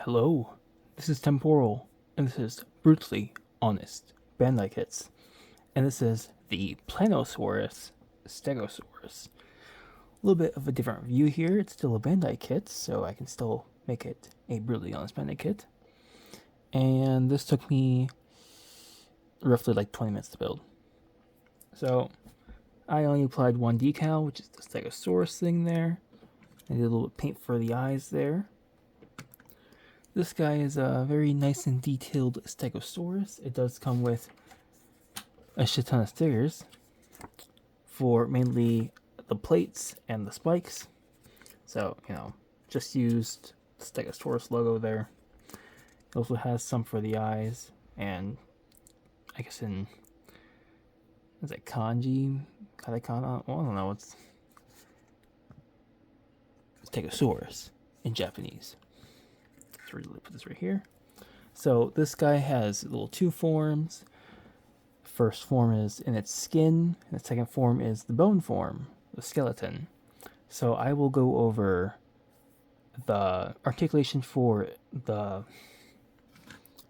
Hello, this is Temporal, and this is Brutally Honest Bandai Kits, and this is the Planosaurus Stegosaurus. A little bit of a different view here. It's still a Bandai kit, so I can still make it a Brutally Honest Bandai kit. And this took me roughly like 20 minutes to build. So I only applied one decal, which is the Stegosaurus thing there. I did a little bit of paint for the eyes there. This guy is a very nice and detailed Stegosaurus. It does come with a shit ton of stickers for mainly the plates and the spikes. So, just used the Stegosaurus logo there. It also has some for the eyes, and I guess in, is it kanji? Katakana? Well, I don't know. It's Stegosaurus in Japanese. So we're going to put this right here. So this guy has little two forms. First form is in its skin, and the second form is the bone form, the skeleton. So I will go over the articulation for the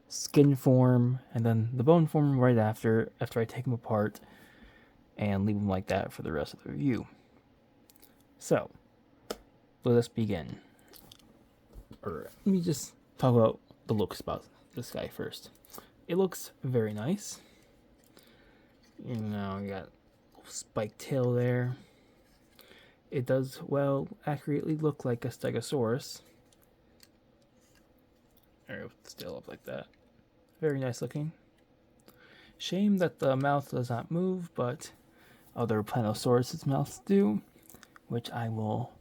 skin form and then the bone form right after I take them apart and leave them like that for the rest of the review. So let us begin. Let me just talk about the looks about this guy first. It looks very nice. You got a spiked tail there. It does accurately look like a Stegosaurus. Or still up like that. Very nice looking. Shame that the mouth does not move, but other Planosaurus' mouths do, which I will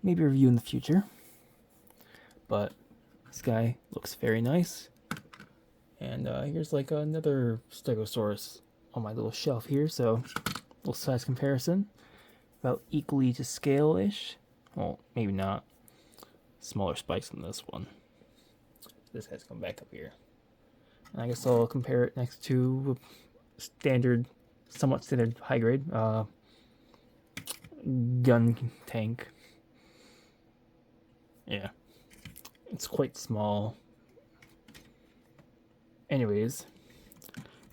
maybe review in the future. But this guy looks very nice. And here's like another Stegosaurus on my little shelf here. So, little size comparison. About equally to scale-ish. Well, maybe not. Smaller spikes than this one. This guy's come back up here. And I guess I'll compare it next to somewhat standard high grade gun tank. Yeah. It's quite small. Anyways,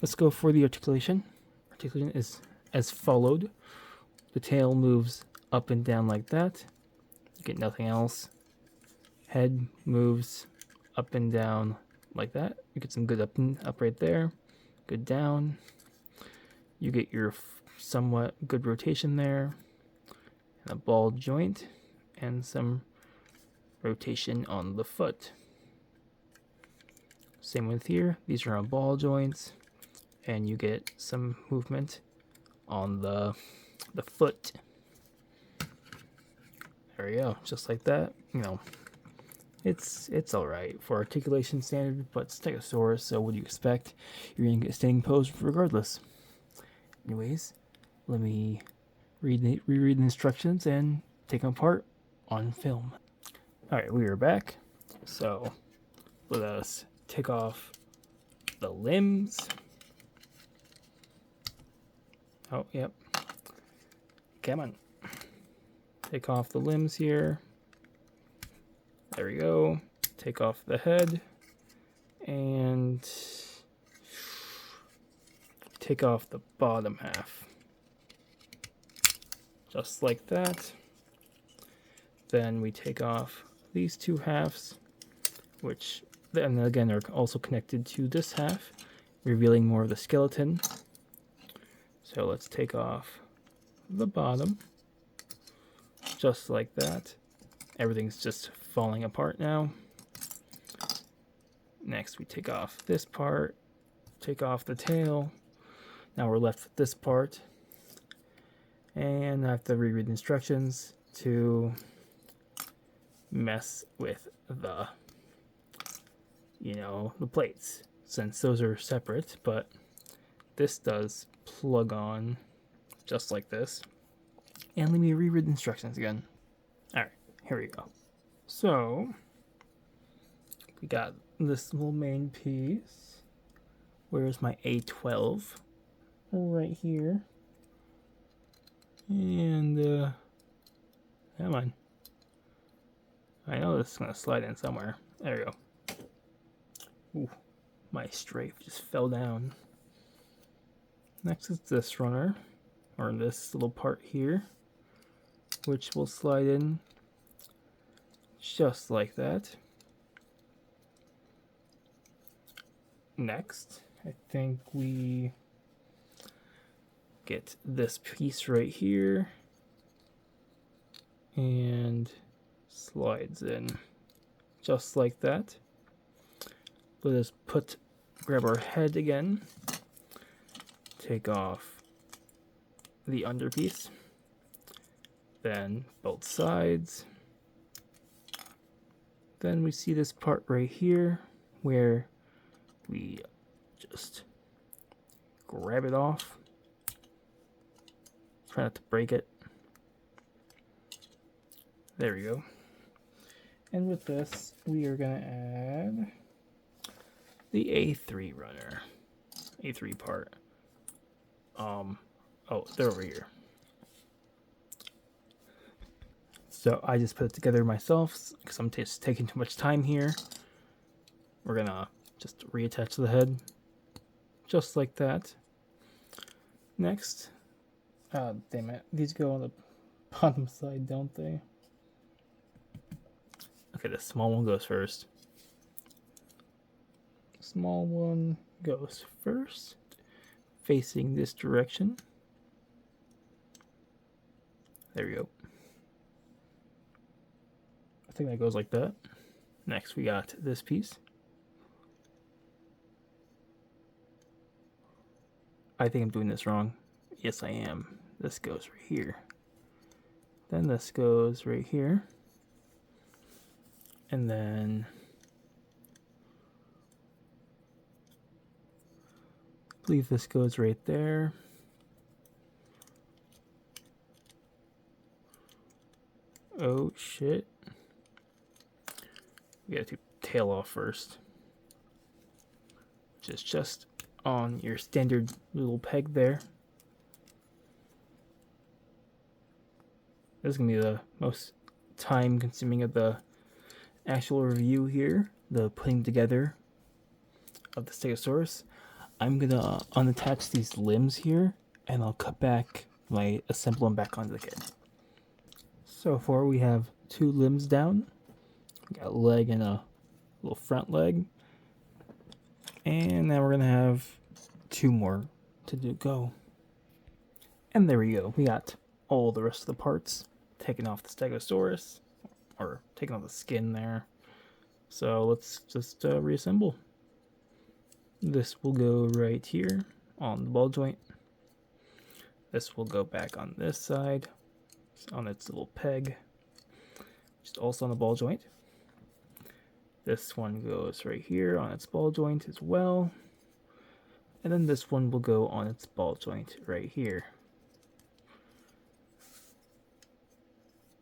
let's go for the articulation. Articulation is as followed. The tail moves up and down like that. You get nothing else. Head moves up and down like that. You get some good up right there. Good down. You get your somewhat good rotation there. And a ball joint. And some rotation on the foot. Same with here. These are on ball joints, and you get some movement on the foot. There we go, just like that. It's all right for articulation standard, but Stegosaurus. So what do you expect? You're gonna get a standing pose regardless. Anyways, let me reread the instructions and take them apart on film. Alright, we are back. So, let us take off the limbs. Oh, yep. Come on. Take off the limbs here. There we go. Take off the head. And take off the bottom half. Just like that. Then we take off these two halves, which then again are also connected to this half, revealing more of the skeleton. So let's take off the bottom, just like that. Everything's just falling apart now. Next we take off this part, take off the tail. Now we're left with this part. And I have to reread the instructions to mess with the plates, since those are separate, but this does plug on just like this. And let me reread the instructions again. Alright, here we go. So we got this little main piece. Where's my A12? Right here. And come on. I know this is going to slide in somewhere. There we go. Ooh, my strafe just fell down. Next is this runner, or this little part here, which will slide in just like that. Next, I think we get this piece right here and slides in just like that. Let us grab our head again, take off the underpiece, then both sides. Then we see this part right here where we just grab it off. Try not to break it. There we go. And with this, we are going to add the A3 runner. A3 part. Oh, they're over here. So I just put it together myself because I'm just taking too much time here. We're going to just reattach the head just like that. Next, damn it, these go on the bottom side, don't they? Okay, the small one goes first. Small one goes first, facing this direction. There we go. I think that goes like that. Next, we got this piece. I think I'm doing this wrong. Yes, I am. This goes right here. Then this goes right here. And then I believe this goes right there. Oh shit. We gotta take the tail off first. Which is just on your standard little peg there. This is gonna be the most time consuming of the actual review here, the putting together of the Stegosaurus. I'm gonna unattach these limbs here and I'll cut back assemble them back onto the kit. So far we have 2 limbs down. We got a leg and a little front leg. And now we're gonna have 2 more to go. And there we go. We got all the rest of the parts taken off the Stegosaurus, or taking off the skin there. So let's just reassemble. This will go right here on the ball joint. This will go back on this side on its little peg, which is also on the ball joint. This one goes right here on its ball joint as well. And then this one will go on its ball joint right here.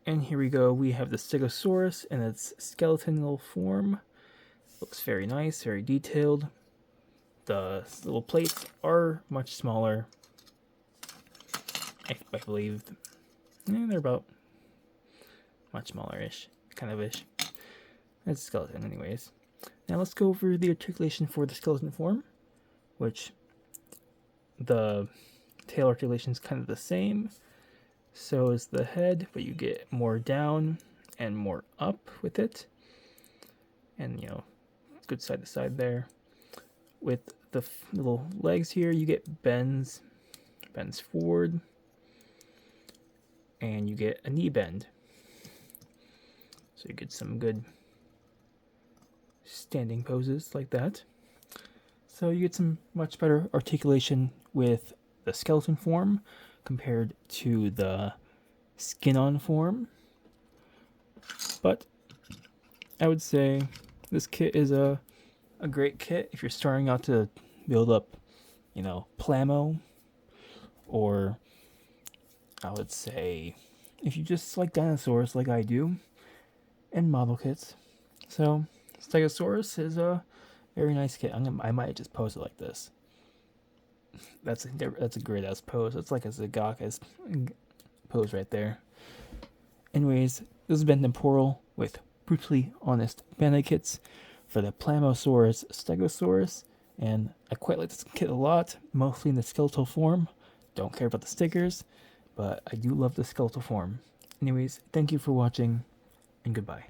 And here we go, we have the Stegosaurus in its skeletal form. Looks very nice, very detailed. The little plates are much smaller. I believe they're about much smaller-ish, kind of ish. It's a skeleton anyways. Now let's go over the articulation for the skeleton form, which the tail articulation is kind of the same. So is the head, but you get more down and more up with it. And, you know, good side to side there. With the little legs here, you get bends forward. And you get a knee bend. So you get some good standing poses like that. So you get some much better articulation with the skeleton form compared to the skin-on form. But I would say this kit is a great kit if you're starting out to build up, you know, Plamo, or I would say if you just like dinosaurs like I do, and model kits. So Stegosaurus is a very nice kit. I might just pose it like this. That's a great ass pose. It's like a Zagaka's pose right there. Anyways, this has been Temporal with Brutally Honest Bandai Kits. for the Planosaurus Stegosaurus, and I quite like this kit a lot, mostly in the skeletal form. Don't care about the stickers, but I do love the skeletal form. Anyways, thank you for watching, and goodbye.